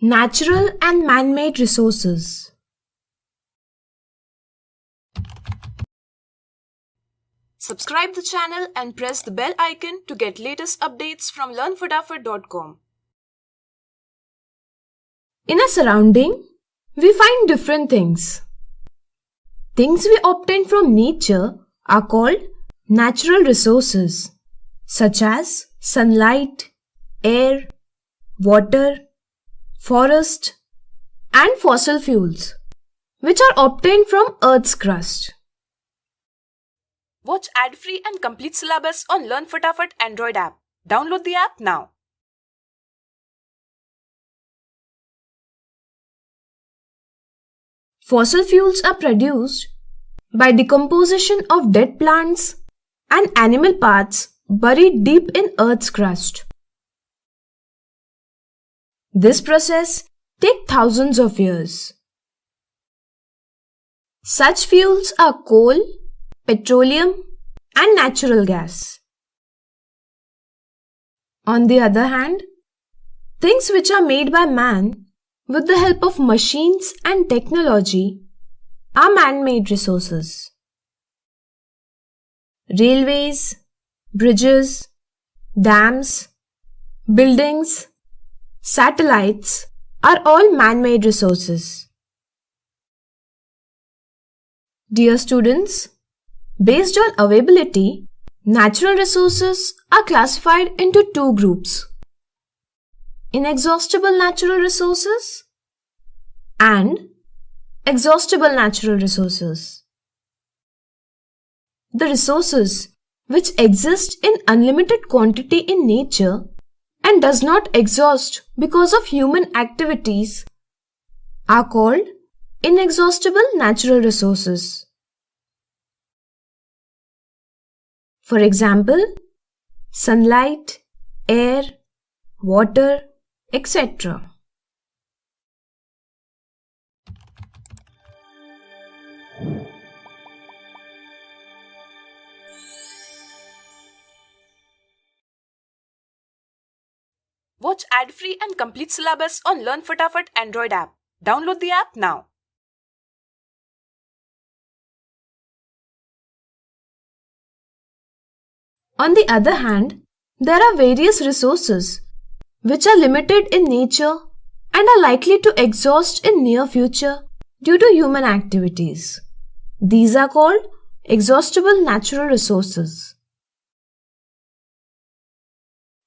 Natural and man-made resources. Subscribe the channel and press the bell icon to get latest updates from LearnFatafat.com. In our surrounding, we find different things. Things we obtain from nature are called natural resources, such as sunlight, air, water, forest, and fossil fuels, which are obtained from Earth's crust. Watch ad-free and complete syllabus on LearnFatafat Android app. Download the app now. Fossil fuels are produced by decomposition of dead plants and animal parts buried deep in Earth's crust. This process takes thousands of years. Such fuels are coal, petroleum, and natural gas. On the other hand, things which are made by man with the help of machines and technology are man-made resources. Railways, bridges, dams, buildings, satellites are all man-made resources. Dear students, based on availability, natural resources are classified into two groups: inexhaustible natural resources and exhaustible natural resources. The resources which exist in unlimited quantity in nature and does not exhaust because of human activities are called inexhaustible natural resources. For example, sunlight, air, water, etc. Watch ad-free and complete syllabus on LearnFatafat Android app. Download the app now. On the other hand, there are various resources which are limited in nature and are likely to exhaust in near future due to human activities. These are called exhaustible natural resources.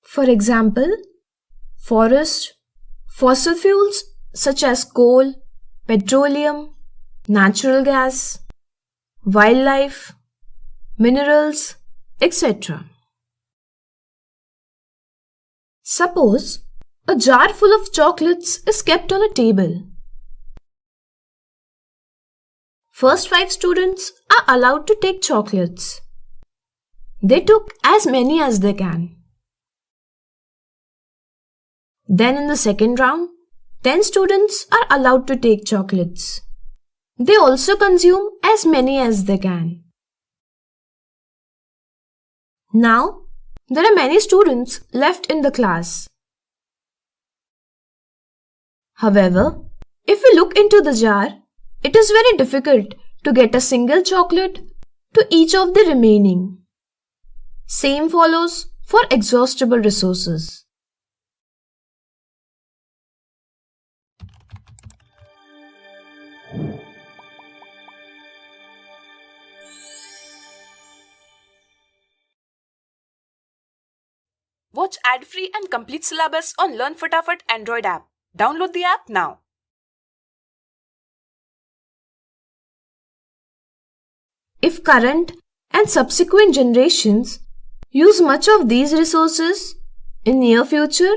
For example, forest, fossil fuels such as coal, petroleum, natural gas, wildlife, minerals, etc. Suppose a jar full of chocolates is kept on a table. First 5 students are allowed to take chocolates. They took as many as they can. Then in the second round, 10 students are allowed to take chocolates. They also consume as many as they can. Now, there are many students left in the class. However, if we look into the jar, it is very difficult to get a single chocolate to each of the remaining. Same follows for exhaustible resources. Watch ad-free and complete syllabus on LearnFatafat Android app. Download the app now. If current and subsequent generations use much of these resources in near future,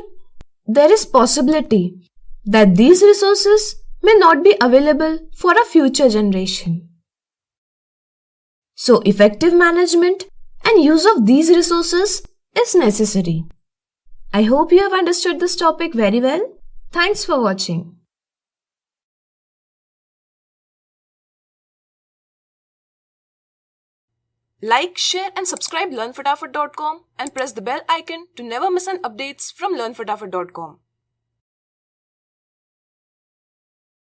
there is possibility that these resources may not be available for a future generation. So effective management and use of these resources is necessary. I hope you have understood this topic very well. Thanks for watching. Like, share and subscribe LearnFatafat.com and press the bell icon to never miss an updates from LearnFatafat.com.